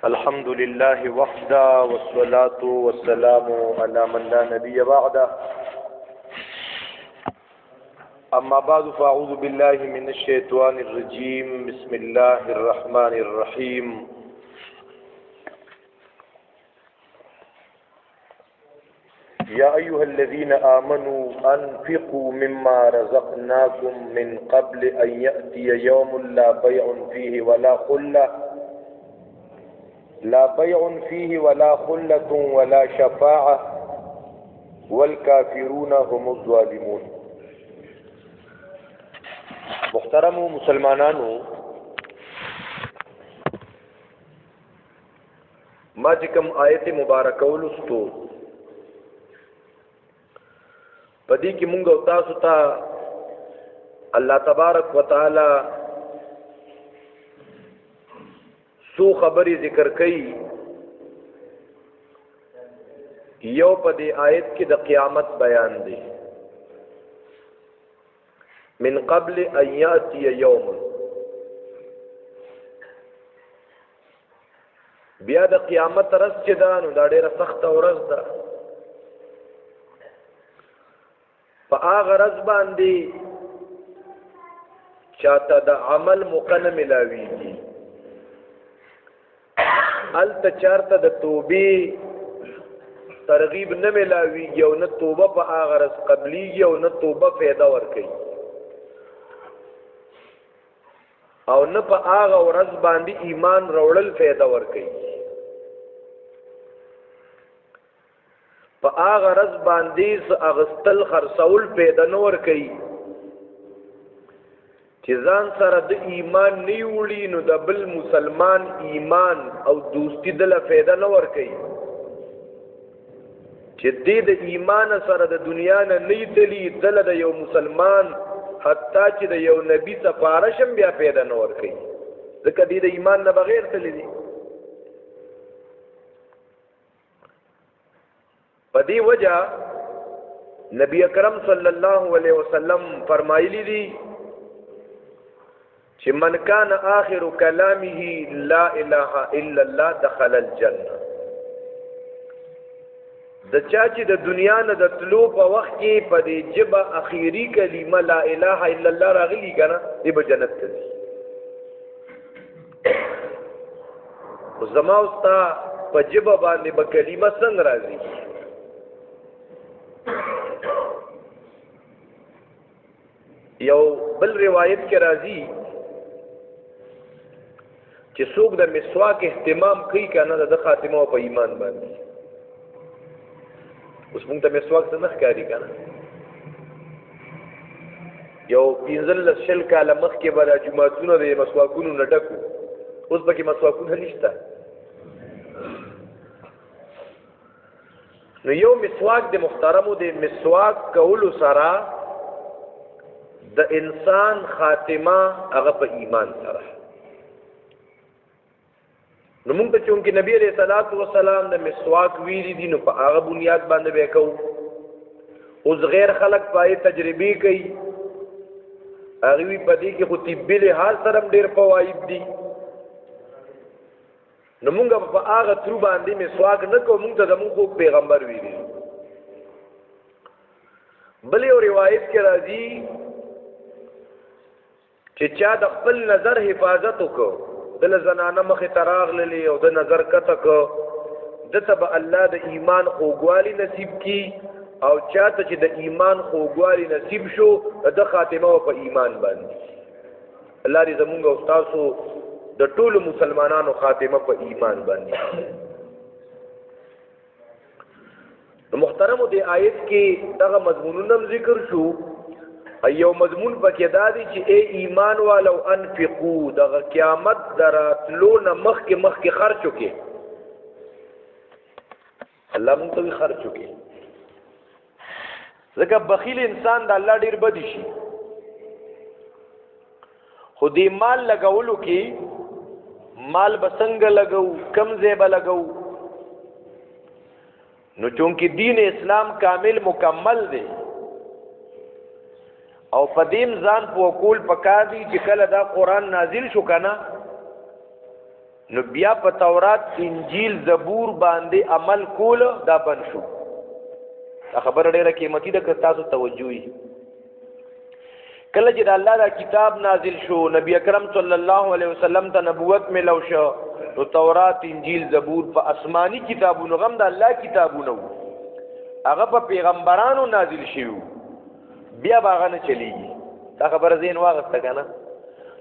الحمد لله وحده والصلاة والسلام على من لا نبي بعده. أما بعد فأعوذ بالله من الشيطان الرجيم. بسم الله الرحمن الرحيم. يا أيها الذين آمنوا أنفقوا مما رزقناكم من قبل أن يأتي يوم لا بيع فيه ولا خلة ولا شفاعة والكافرون هم الظالمون. محترم مسلمانانو، ما چکم آیت مبارکه ولستو پدې کې مونږ او تاسو ته الله تبارک وتعالى سو خبري ذکر کړي. یو په دې آیت کې د قیامت بیان دی. من قبل ان یاتی یوم، بیا د قیامت ورځ چې ده نو دا ډېره سخته ورځ ده. په هغه ورځ باندې چاته د عمل موقع نه ملاویږي. هلته چارته د توبې ترغیب نه ملاویږي او نه توبه په هغه ورځ قبلیږي او نه توبه فایده ورکوي او نه په هغه ورځ باندې ایمان راوړل فایده ورکوي. په هغه ورځ باندې اغستل خرڅول فایده نه ورکوي. چې ځان سره د ایمان نه وړي نو د بل مسلمان ایمان او دوستی دله فایده نه ورکوي. چې دې د ایمان سره د دنیا نه نه تلي دله د یو مسلمان حتی چې د یو نبی سفارش هم بیا فایده نه ورکوي، ځکه دې د ایمان نه بغیر تللی دي. په دې وجه نبی اکرم صلی الله علیه وسلم فرمایلی دي چې من کان آخر کلامه لا اله الا الله دخل الجنه. د چا چې د دنیا نه د تلو په وخت کې په دې جبه اخیری کلمه لا اله الا الله راغلی کنه، دې به جنت ته ځي. خو زما او ستا په جبه باندې به کلمه څنګه راځي؟ یو بل روایت کې راځي چې څوک د مسواک اهتمام کوي کنه د خاتمه په ایمان باندې. اوس مونږ ته مسواک څه نه ښکاري کنه. یو 15 کاله مخکې به دا جوماتونه د مسواکونو نه ډکو، اوس پکې مسواکونه نشته. نو یو مسواک د محترمو د مسواک کولو سره د انسان خاتمه هغه په ایمان سره. نو موږ ته چونکې نبی علیہ الصلوۃ والسلام د مسواک ویلي دي نو په هغه بنیاد باندې به کوو. اوس غیر خلق پای تجربه کوي، هغه وی په دې کې خو طبي لحاظ سره ډېر فواید دي. نو موږ په هغه تر باندې مسواک نه کوو، موږ ته زموږ پیغمبر ویلي. بل یو روایت کې راځي چې چا د خپل نظر حفاظت وکړو، دل زنانه مخې تراغللی او د نظر کته کو، دته به الله د ایمان خوږوالی نصیب کی. او چاته چې د ایمان خوږوالی نصیب شو د خاتمه په ایمان باندې. الله دې زمونږ او تاسو د ټولو مسلمانانو خاتمه په ایمان باندې. نو محترمو دې آیت کې دغه مضمونونه ذکر شو. ایو مضمون پکې دا دی چې ای ایمان والو انفقو، دغه قیامت دراتلو نه مخکې خرچ وکړي. الله مونږ ته خرچ وکړي، ځکه بخیل انسان د الله ډیر بدی شي. خو دې مال لګولو کې مال به څنګه لګو، کم ځای به لګو؟ نو چونکې دین اسلام کامل مکمل دی او پدیم ځان په کول پکار دي چې کله دا قران نازل شو کنه نو بیا په تورات انجیل زبور باندې عمل کول دا بند شو. دا خبره ډیره قیمتي ده که تاسو توجه وي. کله چې د الله دا کتاب نازل شو نبی اکرم صلی الله علیه وسلم ته نبوت ملو شو نو تورات انجیل زبور په آسمانی کتابونو غم د الله کتابونو هغه په پیغمبرانو نازل شوی بیا باغ نه چلیږي. دا خبره زین واغسته کنه.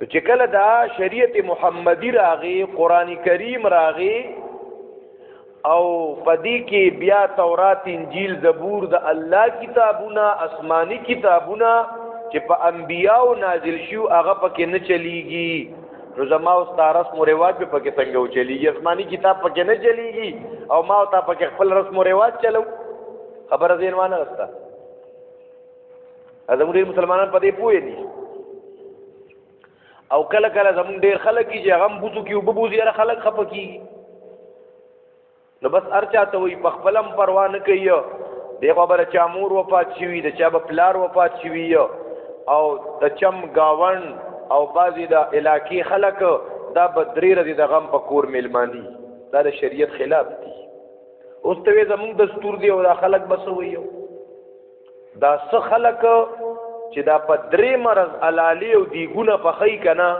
نو چې کله دا شریعت محمدی راغی قران کریم راغی او پدې کې بیا تورات انجیل زبور د الله کتابونه آسمانی کتابونه چې په انبیاو نازل شو هغه پکې نه چلیږي. نو زما او ستا رسم و رواج به پکې څنګه چلیږي؟ آسمانی کتاب پکې نه چلیږي او ما او تا پکې خپل رسم و رواج چلو. خبره زین وانه غسته. زموږ ډېر مسلمانان په دې پوه دي او کله کله زموږ ډېر خلک چې هغه بوزو کې وبوزي هغه خلک خفه کېږي. نو بس هر چا ته وایي په خپل هم پروا نه کوي. دې خبره چا مور وفات شوي د چا به پلار وفات شوي او د چم گاون او بعضې د علاقې خلک دا به 3 ورځې د غم په کور میلماني. دا د شریعت خلاف دي. اوس ته وایي زموږ دستور دی او دا خلک به څه وایي؟ دا څه خلک چې دا په 3 مرض علالي او دیګونه پخی که نه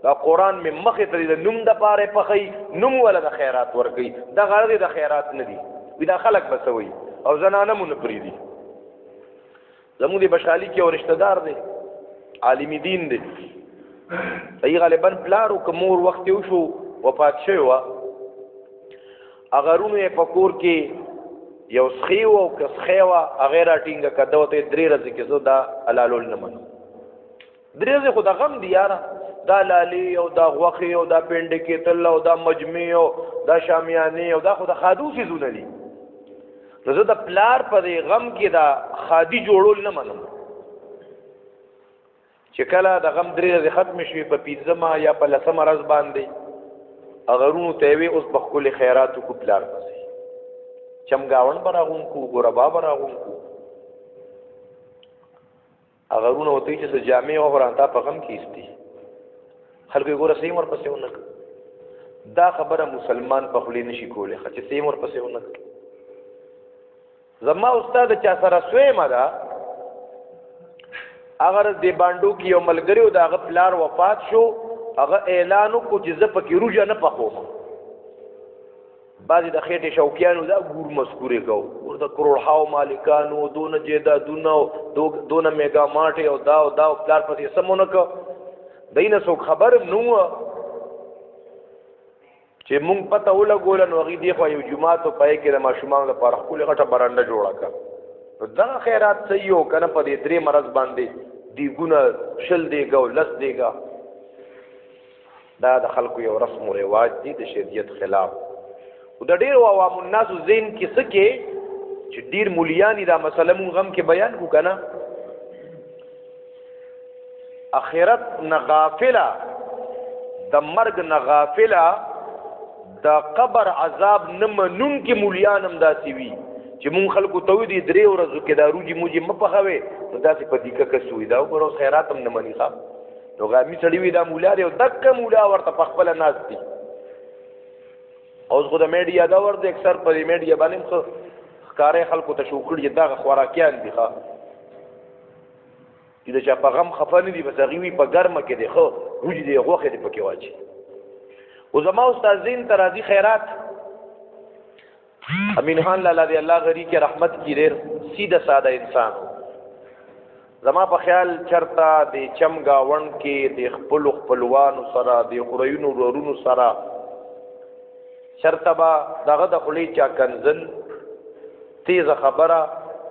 دا قرآن مې مخې ته د نوم دپاره پخی نوم ولا د خیرات ورکوي. دا غرض د خیرات نه دي. وي دا خلک به څه وایي؟ او زنانه مو نه پرېږدي. زموږ د بشخالي کې یو رشته دار دی عالم دین دی. صحیح غالبا پلار او که مور وخت یو شو وفات شوی وه هغه رونو یې په کور کې یو سخی و او که سخی وه هغې راټینګه که ده ورته 3 ورځې کې زه دا حلالول نه منم. 3 ورځې خو د غم دي یاره. دا لالي او دا غوښې او دا پنډې کېتل او دا مجمع او دا شامیانې او دا خو د خادو څیزونه دي. نو زه د پلار په دې غم کې دا خادي جوړول نه منم. چې کله د غم 3 ورځې ختمې شوې په 15مه یا په 10مه ورځ باندې هغه رونو ته یې وې اوس به ښکلې خیرات وکړو پلار پسې چمګاون به راغونکو ګوربا به راغونکو. هغه رونه ورته وایي چې څه جامې وغوره تا په غم کې ایستي خلکو یې ګوره سیم ورپسې ونه کړه. دا خبره مسلمان په خولې نه شي کولی چې سیم ورپسې ونه کړه. زما استاد چا سره سویمه ده هغه د بانډو کې یو ملګری و د هغه پلار وفات شو هغه اعلان وکړو چې زه پکې روژه نه پخوم. بعضې د خېټې شوقیانو دا ګور مسکورې کوو ور د کروړهاو مالکانو دونه جیدادونه دونه میګا ماټې او دا او دا او پلار پسې سم ونه کړه. دی نه څوک خبر هم نه وه چې مونږ پته ولګوله نو هغې دېخوا یو جومات و پای کې د ماشومانو لپاره ښکلې غټه برنډه جوړه کړه. نو دغه خیرات صحیح و که نه په دې 3 مرض باندې دیګونه 20 دیګه او 10 دیګه دا د خلکو یو رسم و رواج دی د شریعت خلاف. او د ډېرو عوام الناسو ذهن کې څه کې چې ډېر مولیانې دا مسله مونږ غم کې بیان کړو که نه اخرت نه غافله د مرګ نه غافله د قبر عذاب نه منونکي مولیان هم داسې وي چې مونږ خلکو ته وایي 3 ورځو کې دا روجي موجي مه پخوئ نو داسې په دیکه کس وي دا وګوره اوس خیرات هم نه مني ښه. نو غامي سړي وي دا مولا دی او دکه مولا ورته په خپله ناست دي. اوس خو د میډیا دور دی اکثر په دې میډیا باندې هم ښه ښکاره خلکو ته شو کړي چې دغه خوراکیان دي ښه چې د چا په غم خفه نه دي بس هغې وي په ګرمه کې دی ښه روجي دی غوښې دی پکې واچي. او زما استاد ذهن ته راځي خیرات امین خان لالا دی الله غری کې رحمت کی ډېر سیده ساده انسان زما په خیال چرته د چمګاون کې د خپلو خپلوانو سره د خورینو ورونو سره چرته به دغه د خولې چا کنزل تیزه خبره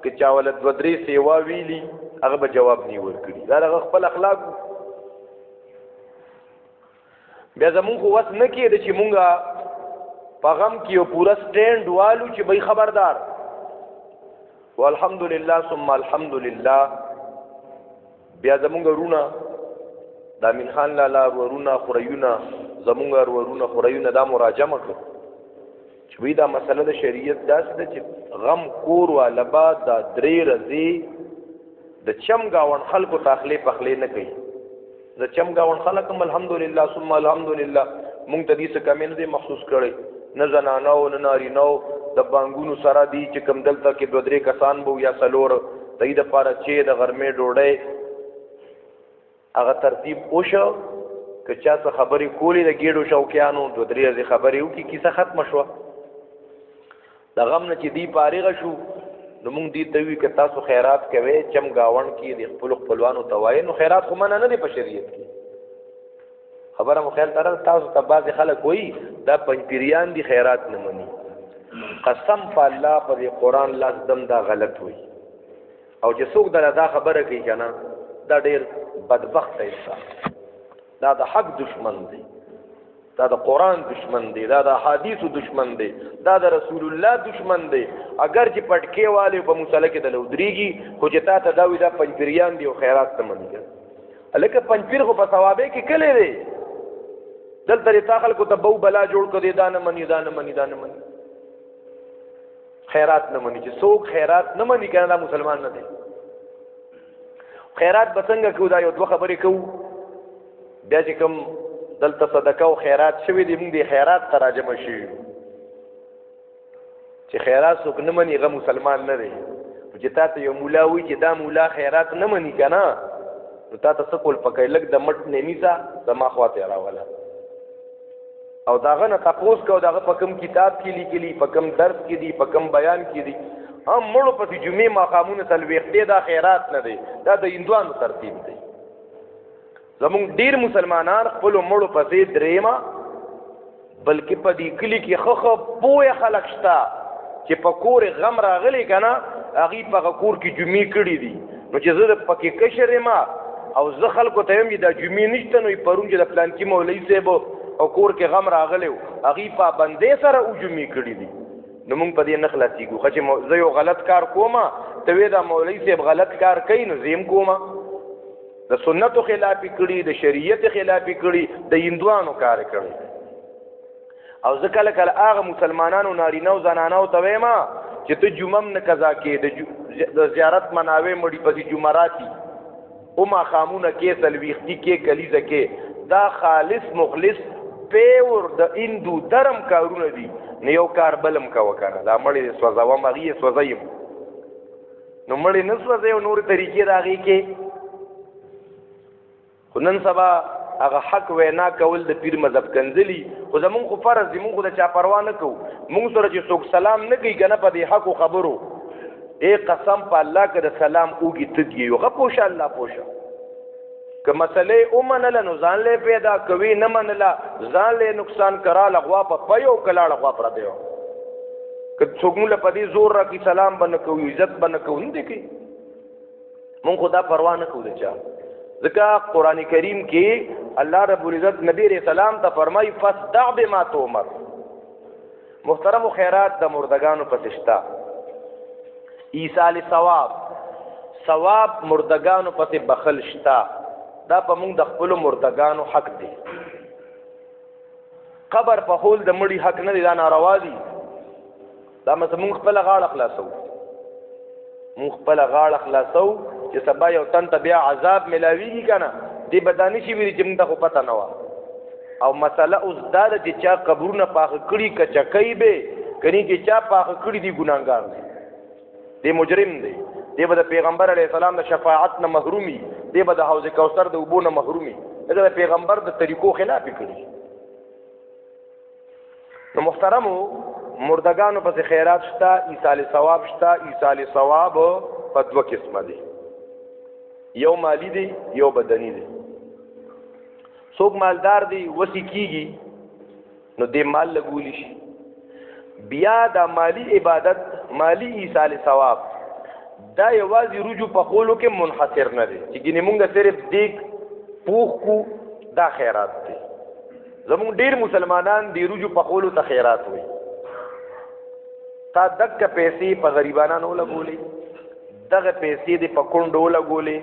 که چا ولد 2-3 سیوا ویلي هغه به جواب نه ورکړي. دا دغه خپل اخلاق بیا زمونږ خو وس نه کېده چې مونږه په غم کې یو پوره سټینډ والو چې بھئی خبردار والحمدلله ثم الحمدلله. بیا زمونږ ورونه د امین خان لالا ورونه خوریونه زمونږ ورونه خوریونه دا مراجمه کړو چې وی دا مسله د شریعت داسې ده چې غم کور والا به دا 3 ورځې د چمګاون خلکو ته اخلې پخلې نه کوي. د چمګاون خلک هم الحمدلله ثم الحمدلله مونږ ته دې څه کمې نه دی محسوس کړی، نه زنانه او نه نارینه د بانګونو سره دي چې کوم دلته کې 2-3 کسان به یا څلور د دې دپاره چې د غرمې ډوډۍ هغه ترتیب وشو. که چا څه خبرې کولې د ګېډو شوقیانو 2-3 ورځې خبرې وکړي، کیسه ختمه شوه. د غم نه چې دی فارغه شو نو مونږ دې ته وي که تاسو خیرات کوئ چم ګاونډ کې د خپلو خپلوانو ته وایي، نو خیرات خو منع نه دی په شریعت کې. خبره مو خیال تر تاسو ته بعضې خلک وایي دا پنجپیریان دي خیرات نه مني. قسم په الله په دې قرآن لاس دم دا غلط وي. او چې څوک دله دا خبره کوي که نه دا ډېر بدبخته انسان، دا د حق دشمن دی، دا د قرآن دشمن دی، دا د حدیثو دشمن دی، دا د رسول الله دشمن دی. اگر چې پټکې والے په مسله کې دله ودرېږي خو چې تا ته دا وي دا پنجپیریان دي او خیرات نه مني. هلکه پنجپیر خو په ثوابې کې کلی دی، دلته دې تا خلکو ته بو بلا جوړ کړ دی دا نه مني دا نه مني دا نه مني خیرات نه مني. چې څوک خیرات نه مني که نه دا مسلمان نه دی. خیرات به څنګه کوو؟ دا یو 2 خبرې کوو، بیا چې کوم دلته صدقه او خیرات شوي دي مونږ دې خیرات ته راجمع شوي. چې خیرات څوک نه مني هغه مسلمان نه دی. چې تا ته یو مولا وایي چې دا مولا خیرات نه مني که نه نو تا ته څه کول پکوي؟ لږ د مټ نه نیسه زما خواته یې راوله او د هغه نه تپوس کوه د هغه په کوم کتاب کې لیکلي، په کوم درس کې دي، په کوم بیان کې دي. هم مړو پسې جمعې ماښامونه څلوېښت دا خیرات نه دی، دا د هندوانو ترتیب دی. زمونږ ډېر مسلمانان خپلو مړو پسې درېیمه بلکې په دې کلي کې ښه پوهه خلک شته چې په کور غم راغلی که نه هغوی په هغه کور کې جمعې کړي دي. نو چې زه پکې کشر یم او زه خلکو ته یم چې دا جمعې نشته نو پرون چې د پلانکي مولوي صاحب او کور کې غم راغلی و هغوی پابندۍ سره جمعې کړي دي. نو موږ په دې نه خلاصېږو. خو چې زه یو غلط کار کوم ته وې دا مولوي صاحب غلط کار کوي نو زه یم کوم. د سنتو خلاف یې کړي، د شریعت خلاف یې کړي، د هندوانو کار یې کړی. او زه کله کله هغه مسلمانانو نارینه او زنانو ته وایم چې ته جمعه هم نه قضا کې د زیارت مناوې مړي پسې جمعراتي او ماښامونه کې څلوېښتي کې کلیزه کې دا خالص مخلص پیور د هندو درم کارونه دي. نه یو کار بلم کوه که نه دا مړې سوځوم هغې یې سوځویم نو مړې نه سوځوي او نورې طریقې د هغې کې. خو نن سبا هغه حق وینا کول د پیر مذهب کنځلي. خو زمونږ خو فرض دی، مونږ خو د چا پروا نه کوو. مونږ سره چې څوک سلام نه کوي که نه په دې حقو خبرو قسم په الله که د سلام اوږې تږي یو ښه پوشه الله پوشه. که مسئلې ومنله نو ځان لی پیدا کوي، نه منله ځان لی نقصان کراله غوا په پیو کلاړه غوا پردی وه. که څوک مونږ له په دې زور راکړي سلام به نه کوو عزت به نه کوو نه دی کوي. مونږ خو دا پروا نه کوو د چا. ځکه قرآن کریم کې الله رب العزت نبی علیہ السلام ته فرمایي فاصدع بما تؤمر. محترم خیرات د مردگانو پسې شته، ایصال ثواب مردگانو پسې بخل شته. دا په موږ د خپلو مردگانو حق دی. قبر په خول د مړي حق نه دی، دا ناروا دي. دا مثلا موږ خپله غاړه خلاصو، موږ خپله غاړه خلاصو چې سبا یو تن ته بیا عذاب ملاویږي که نه دې به دا نشي ویلي چې موږ ته خو پته نه وه. او مسله اوس دا ده چې چا قبرونه پاخه کړي کچکۍ به کني چې چا پاخه کړي دي ګناهګار دی، دی مجرم دی، دی به د پیغمبر علیه السلام د شفاعت نه محرومي، دی به د حوض کوثر د اوبو نه محرومي. دا د پیغمبر د طریقو خلاف کړي. نو محترمو مردگانو پس خیرات شتا، ایصال ثواب شتا. ایصال ثواب په 2 قسمه دي، یو مالی دی یو بدنی دی. څوک مالدار دی وسی کیږي نو دې مال لګولی شي. بیا دا مالی عبادت مالی ایصال ثواب دا یوازې رجوع په خولو کې منحصر نه دی چې ګینې مونږ صرف دیګ پوخ کو دا خیرات دی. زمونږ ډیر مسلمانان دی رجوع په خولو ته خیرات وي. تا دغه پیسې په غریبانو لګولې، دغه پیسې دې په کونډو لګولې،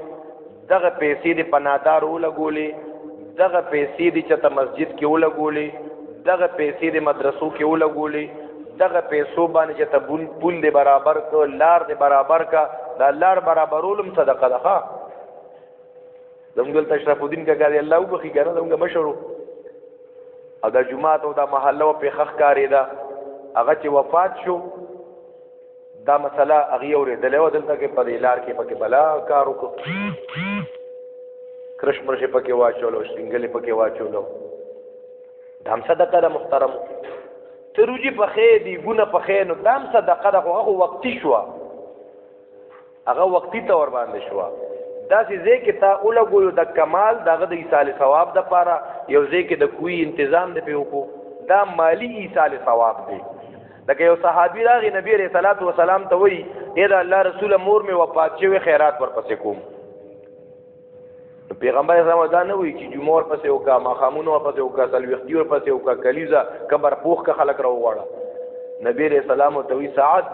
دغه پیسې دې په نادارو لګولې، دغه پیسې دې چې ته مسجد کې ولګولې، دغه پیسې دې مدرسو کې ولګولې، دغه پیسو باندې چې ته پول دې برابر کو، لار دې برابر کا. دا لار برابرولم صدقه ده. ښه زموږ دلته اشرف الدین کاکا دی الله وبخي که نه زموږ مشر و او د جمعات او د محله په خخ کاری دا هغه چې وفات شو دا مسله هغه اورېدلې و دلته کې په لار کې پکې بلا کار وکړ کرشمر شي پکې واچولو شنګلې پکې واچولو دام صدقه د محترم تروجی په خې دی ګونه په خې نو دام صدقه د هغه وقتی شو هغه وقتی تور باندې شو دا چې ځکه تا اولګو د کمال دغه د ایصال ثواب د پاره یو ځکه د کوی تنظیم د پیوکو دا مالی ایصال ثواب دی لکه یو صحابي راغی نبی رسول الله والسلام ته وی اے دا الله رسول مور می وفات شوی خیرات ورپسې کوم پیغمبر اسلام دا نه وی چې جمعور پسې وکا ماخامونو پسې وکا سلوختی ور پسې وکا کلیزا کبر پوخ کا خلق راو واړه نبی رسول الله ته وی ساعت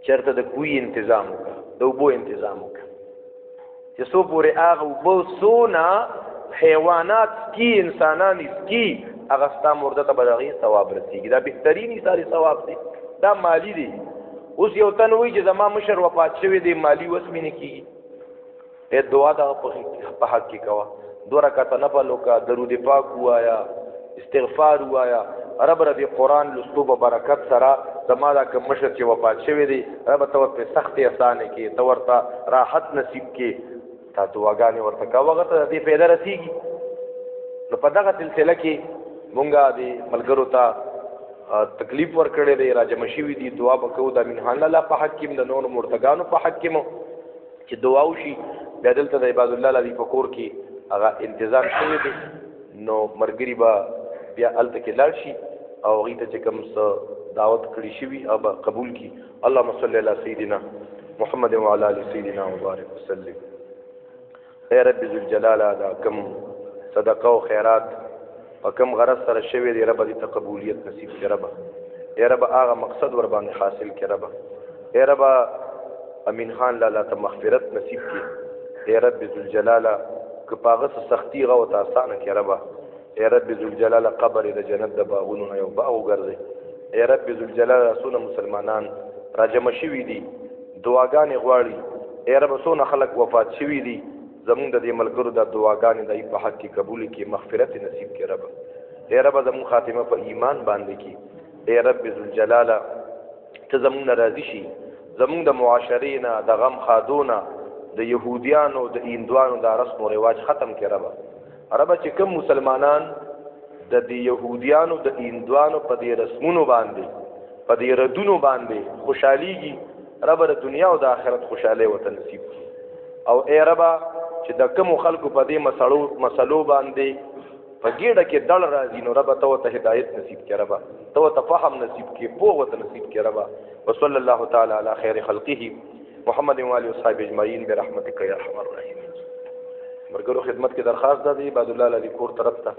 چرته د کوی تنظیم وکا د وبو تنظیم وکا چې سو پورې هغه وبو سونا حیوانات کی انسانان کی هغه ستا مرده ته بدغی ثواب رسیږي دا بهترین ساری ثواب دی دا مالی دی اوس یو تن وی چې زما مشر وفات شوی دی مالی وسمینه کیږي ته دعا دا په حق کې کوا 2 رکعات نفل وکا درود پاک وایا استغفار وایا رب رضی قرآن لستو په برکت سره زما دا کوم مشر چې وفات شوی دی رب ته په سختي اسانه کې تورته راحت نصیب کې تا دعاګانې ورته کا وخت دې پیدا رسیږي نو په دغه سلسله کې مونږه دې ملګرو ته تکلیف ورکړې دی راجم شوی دی دعا وکړو د منحان الله په حق کې د نور مرتګانو په حق کې مو چې دعا وشي بیا دلته د عباد الله لذي فقور کې هغه انتظام شوی دی نو مرګري با بیا الته کې لاړ شي او غیته چې کوم څه دعوت کړی شوی او قبول کی اللهم صل علی سیدنا محمد وعلى ال سیدنا مبارک وسلم خیر رب ذل جلال دا کم صدقه او خیرات او کم غرض سره شوی دی رب دې تقبولیت نصیب کړه رب یا رب هغه مقصد ور باندې حاصل کړه رب یا رب امین خان لاله ته مغفرت نصیب کړي یا رب ذل جلال کپاغه سختی غو ته آسان کړه رب یا رب ذل جلال قبر د جنت د باغونو یو باغ ګرځي یا رب ذل جلال رسول مسلمانان راجم شوی دي دعاګانې غواړي یا رب سونه خلق وفات شوی دي زمون د دې ملګرو د دعاګانې د په حق کې قبول کړي مغفرت نصیب کړي رب یا رب زمون خاتمه په ایمان باندې کړي یا رب ذل جلال ته زمون راضي شي زمون د معاشرینا د غم خادونه د يهوديانو د هندوانو د رسم او رواج ختم کړي رب عرب چې کوم مسلمانان د دې يهوديانو د هندوانو په دې رسمونو باندې په دې ردونو باندې خوشحاليږي رب د دنیا او د آخرت خوشاله وته نصیب کړي او اے رب چې د کوم خلکو په دې مسلو باندې په ګډه کې دل راځي نو رب ته هدایت نصیب کړي رب ته فهم نصیب کړي پوهه وته نصیب کړي رب وصلی الله تعالی علی خیر خلقه محمد و علی اصحاب اجمعین برحمتک یا ارحم الراحمین مرګرو خدمت کې درخواست ده دی عباد الله علی کور طرف ته